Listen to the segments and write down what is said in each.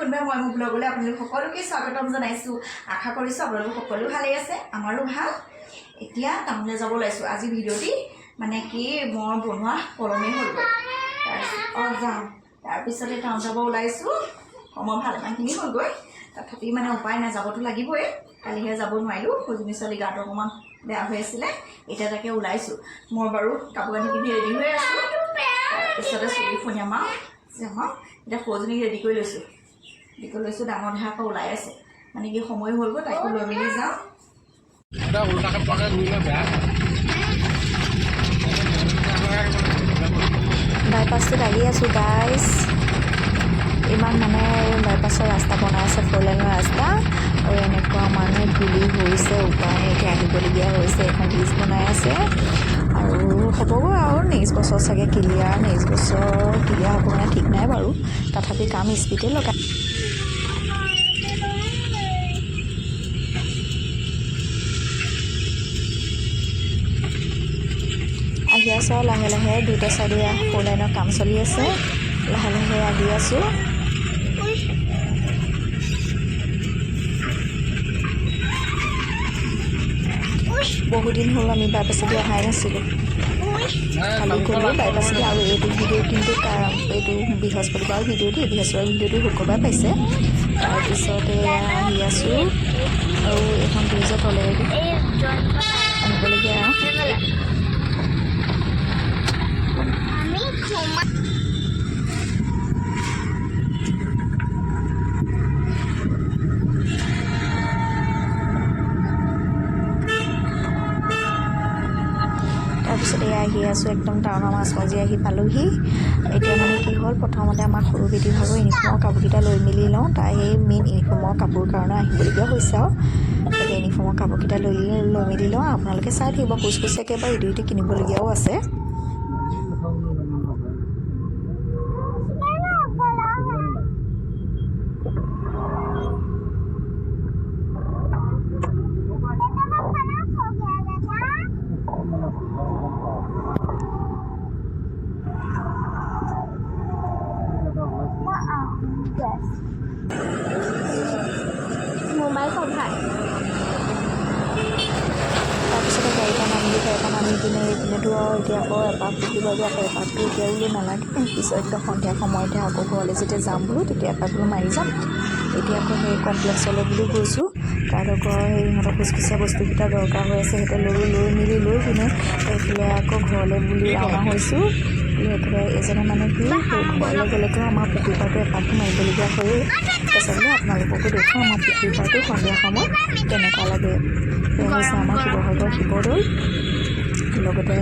কোনোবাই মই মোৰ ব্লগলৈ আপোনালোক সকলোকে স্বাগতম জনাইছোঁ। আশা কৰিছোঁ আপোনালোক সকলো ভালেই আছে, আমাৰো ভাল। এতিয়া টাউনলৈ যাব ওলাইছোঁ। আজি ভিডিঅ'টি মানে কি মই বনোৱা পৰমেই হৈ গ'ল। যাওঁ তাৰপিছতে টাউন যাব ওলাইছোঁ। সময় ভালেমানখিনি হ'লগৈ, তথাপি মানে উপায় নাই, যাবতো লাগিবই। কালিহে যাব নোৱাৰিলোঁ, সজনী ছোৱালী গাটো অকণমান বেয়া হৈ আছিলে। এতিয়া তাকে ওলাইছোঁ। মই বাৰু কাপোৰ কানি পিন্ধি ৰেডি হৈ আছোঁ। তাৰপিছতে চুলি ফনিয়ামাওঁ যাওঁ। এতিয়া সজনীক ৰেডি কৰি লৈছোঁ। ডাঙৰ দেহা আকৌ ওলাই আছে, মানে কি সময় হ'ল গৈ, তাইকো লৈ মেলি যাওঁ। বাইপাছটোত আহি আছোঁ গাইজ। ইমান মানে বাইপাছৰ ৰাস্তা বনাই আছে, 4 লেনৰ ৰাস্তা, আৰু এনেকুৱা মানে ধূলি হৈছে, উপায় এতিয়া আহিবলগীয়া হৈছে। এখন ব্ৰিজ বনাই আছে আৰু হ'বগৈ আৰু নেক্সট বছৰ চাগে ক্লিয়াৰ। নেক্সট বছৰ ক্লিয়াৰ হ'ব মানে ঠিক নাই বাৰু, তথাপি কাম স্পীডে লগাই। আহি আছোঁ আৰু লাহে লাহে দুইটা চাইডে 4 লাইনৰ কাম চলি আছে। লাহে লাহে আহি আছোঁ। বহুদিন হ'ল আমি বাইপাছেদি অহাই নাছিলোঁ। কালি গ'লোঁ বাইপাছেদি। আৰু এইটো ভিডিঅ' কিন্তু এইটো বৃহস্পতিবাৰ ভিডিঅ' দেই, বৃহস্পতিবাৰ ভিডিঅ'টো শুক্ৰবাৰ পাইছে। তাৰপিছতে আহি আছোঁ আৰু এখন ব্ৰিজৰ তলেদি আহিবলগীয়া। তাৰপিছতে আহি আছোঁ, একদম টাউনৰ মাজমজি আহি পালোহি। এতিয়া মানে কি হ'ল, প্ৰথমতে আমাৰ সৰু বেটী ভাগৰ ইউনিফৰ্মৰ কাপোৰকেইটা লৈ মেলি লওঁ। তাই সেই মেইন ইউনিফৰ্মৰ কাপোৰ কাৰণে আহিবলগীয়া হৈছে আৰু তাকে ইউনিফৰ্মৰ কাপোৰকেইটা লৈ মেলি লওঁ। আপোনালোকে চাই থাকিব, খোজ একেবাৰে ইটো ইটো কিনিবলগীয়াও আছে। তাৰপিছতে গাড়ীখন নামি কিনে এইপিনেতো আৰু এতিয়া আকৌ এপাক ফুটিব যে, আকৌ এপাকটো এতিয়া বোলো নালাগে, পিছত একদম সন্ধিয়া সময়তে আকৌ ঘৰলৈ যেতিয়া যাম বোলো তেতিয়া এপাক বোলো মাৰি যাম। এতিয়া আকৌ সেই কমপ্লেক্সলৈ বুলি গৈছোঁ। তাত আকৌ সেই ইহঁতৰ খোজকঢ়া বস্তুকেইটা দৰকাৰ হৈ আছে, সিহঁতে লৈ মেলি লৈ পিনে এইফালে আকৌ ঘৰলৈ বুলি ৰাওনা হৈছোঁ। একেবাৰে এজনে মানে কি ঘৰলৈ গ'লেতো আমাৰ পুখুৰী পাৰটো এপাকটো মাৰিবলগীয়া হয়েই। তাৰপিছত বোলে আপোনালোককো দেখোঁ আমাৰ পুখুৰী পাৰটো সন্ধিয়া সময়ত কেনেকুৱা লাগে। এয়া হৈছে আমাৰ শিৱসাগৰ শিৱদৌল, লগতে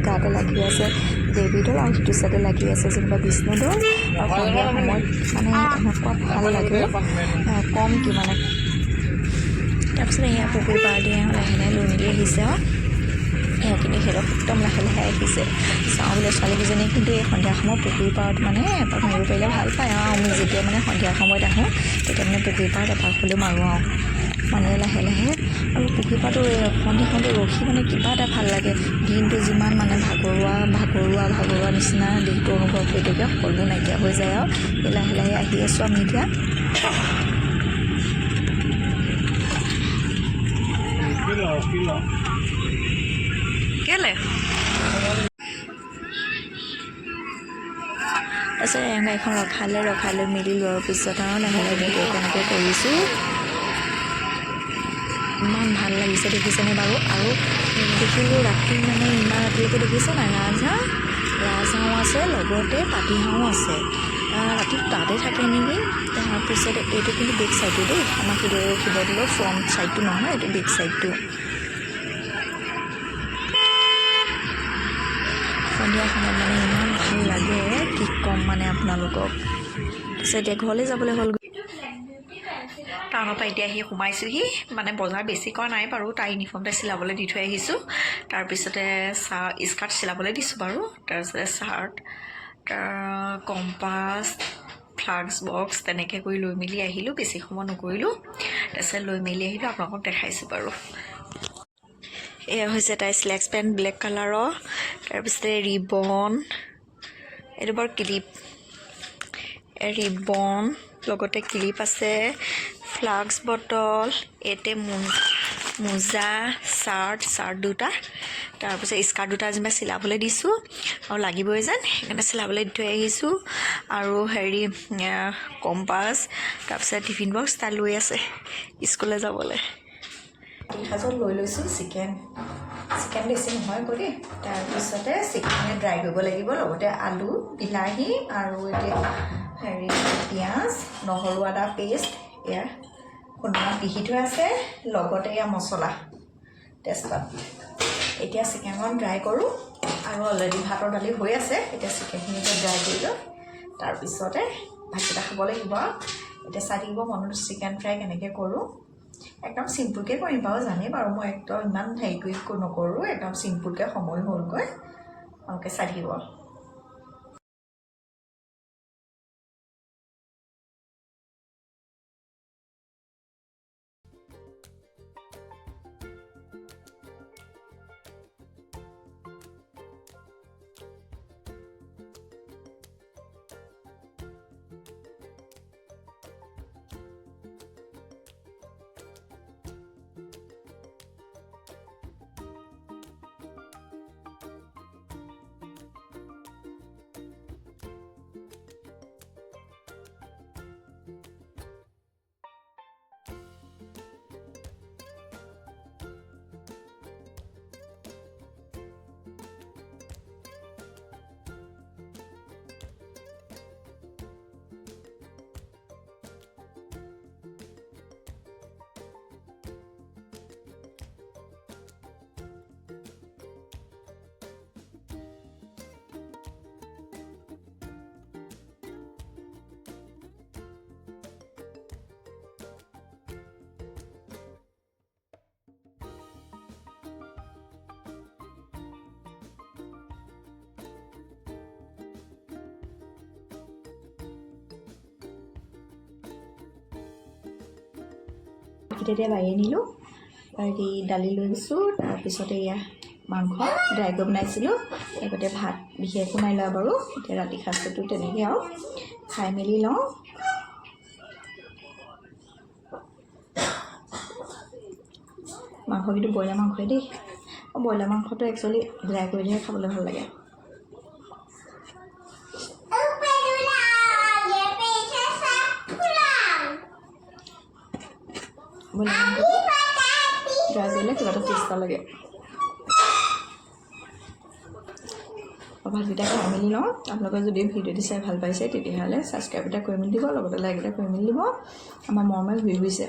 গাতে লাগি আছে দেৱীদৌল, আৰু সিটো চাইডে লাগি আছে যেনিবা বিষ্ণুদৌল। আৰু সন্ধিয়া সময়ত মানে এনেকুৱা ভাল লাগে, কম কি মানে। তাৰপিছত এয়া পুখুৰী পাৰ দি লাহে লাহে লৈ মেলি আহিছে আৰু কিন্তু সিহঁতক একদম লাহে লাহে আহিছে। চাওঁ বোলে ছোৱালীকেইজনী কিন্তু এই সন্ধিয়া সময়ত পুখুৰী পাৰত মানে এপাক মাৰিব পাৰিলে ভাল পায়। আৰু আমি যেতিয়া মানে সন্ধিয়া সময়ত আহোঁ তেতিয়া মানে পুখুৰী পাৰত এপাক হ'লেও মাৰোঁ আৰু মানে লাহে লাহে। আৰু পুখুৰী পাৰটো সন্ধিয়া ৰখি মানে কিবা এটা ভাল লাগে। দিনটো যিমান মানে ভাগৰুৱা নিচিনা দিনটো অনুভৱ হৈ থাকে, সকলো নাইকিয়া হৈ যায়। আৰু এই লাহে লাহে আহি আছোঁ আমি এতিয়া। কেলে তাৰপিছত গাড়ীখন ৰখাই লৈ মেলি লোৱাৰ পিছত আৰু লাহে লাহে ভিডিঅ' তেনেকৈ কৰিছোঁ। ইমান ভাল লাগিছে দেখিছেনে বাৰু। আৰু দেখিলোঁ ৰাতি মানে ইমান ৰাতিলৈকে দেখিছে নাই, ৰাজহাঁহো আছে, লগতে পাতিহাঁহো আছে। ৰাতি তাতে থাকে নেকি। তাৰপিছতে এইটো কিন্তু বেক চাইডটো দেই, আমাৰ শিৱদৌলৰ ফ্ৰণ্ট চাইডটো নহয়, এইটো বেক চাইডটো। সন্ধিয়া সময়ত মানে ইমান ভাল লাগে, কি ক'ম মানে আপোনালোকক। তাৰপিছত এতিয়া ঘৰলৈ যাবলৈ হ'ল। টাউনৰ পৰা এতিয়া আহি সোমাইছোঁহি। মানে বজাৰ বেছি কৰা নাই বাৰু, তাই ইউনিফৰ্মটা চিলাবলৈ দি থৈ আহিছোঁ। তাৰপিছতে স্কাৰ্ট চিলাবলৈ দিছোঁ বাৰু। তাৰপিছতে চাৰ্ট, কম্পাছ, ফ্লাক্স বক্স তেনেকৈ কৰি লৈ মেলি আহিলোঁ। বেছি সময় নকৰিলোঁ। তাৰপিছত লৈ মেলি আহিলোঁ, আপোনালোকক দেখাইছোঁ বাৰু। এয়া হৈছে তাই স্লেক্স পেণ্ট ব্লেক কালাৰৰ। তাৰপিছতে ৰিবন, এইটো বাৰু ক্লিপ, ৰিবন লগতে ক্লিপ আছে, ফ্লাক্স বটল, এতে মোজা, চাৰ্ট দুটা, তাৰপিছত স্কাৰ্ট দুটা যেনিবা চিলাবলৈ দিছোঁ আৰু লাগিবই যেন সেইকাৰণে চিলাবলৈ দি থৈ আহিছোঁ। আৰু হেৰি কম্পাছ, তাৰপিছত টিফিন বক্স তাই লৈ আছে স্কুললৈ যাবলৈ। সাজত লৈ লৈছোঁ চিকেন বেছি নহয় কৰি, তাৰপিছতে চিকেন ড্ৰাই কৰিব লাগিব, লগতে আলু, বিলাহী আৰু এতিয়া হেৰি পিঁয়াজ, নহৰু, আদা পেষ্ট এয়া খুন্দাত পিহি থোৱা আছে, লগতে এয়া মছলা তেজপাত। এতিয়া চিকেনখন ড্ৰাই কৰোঁ আৰু অলৰেডি ভাতৰ দালি হৈ আছে, এতিয়া চিকেনখিনি ড্ৰাই কৰি লৈ তাৰপিছতে ভাতকেইটা খাব লাগিব। এতিয়া চাই থাকিব মনত চিকেন ফ্ৰাই কেনেকৈ কৰোঁ। একদম চিম্পুলকৈ কৰিম বাৰু, জানেই বাৰু মই একদম ইমান হেৰি কৰি নকৰোঁ, একদম চিম্পুলকৈ সময় হ'লগৈ, ভালকৈ চাই থাকিব। তেতিয়া বাঢ়ি আনিলোঁ, দালি লৈ গৈছোঁ, তাৰপিছতে এয়া মাংস ড্ৰাই কৰি বনাইছিলোঁ, লগতে ভাত বিশেষ একো নাই লোৱা বাৰু। এতিয়া ৰাতি সাঁজটো তেনেকৈ আৰু খাই মেলি লওঁ। মাংস কিন্তু ব্ৰইলাৰ মাংসই দেই, ব্ৰইলাৰ মাংসটো একচুৱেলি ড্ৰাই কৰিলেহে খাবলৈ ভাল লাগে। ড্ৰাই কৰিলে কিবা এটা টেষ্ট লাগে। ভাতকেইটা খাই মেলি লওঁ। আপোনালোকে যদি ভিডিঅ'টো চাই ভাল পাইছে তেতিয়াহ'লে ছাবস্ক্ৰাইব এটা কৰি মেলি দিব, লগতে লাইক এটা কৰি মেলি দিব। আমাৰ মৰমে ঘূৰি ফুৰিছে।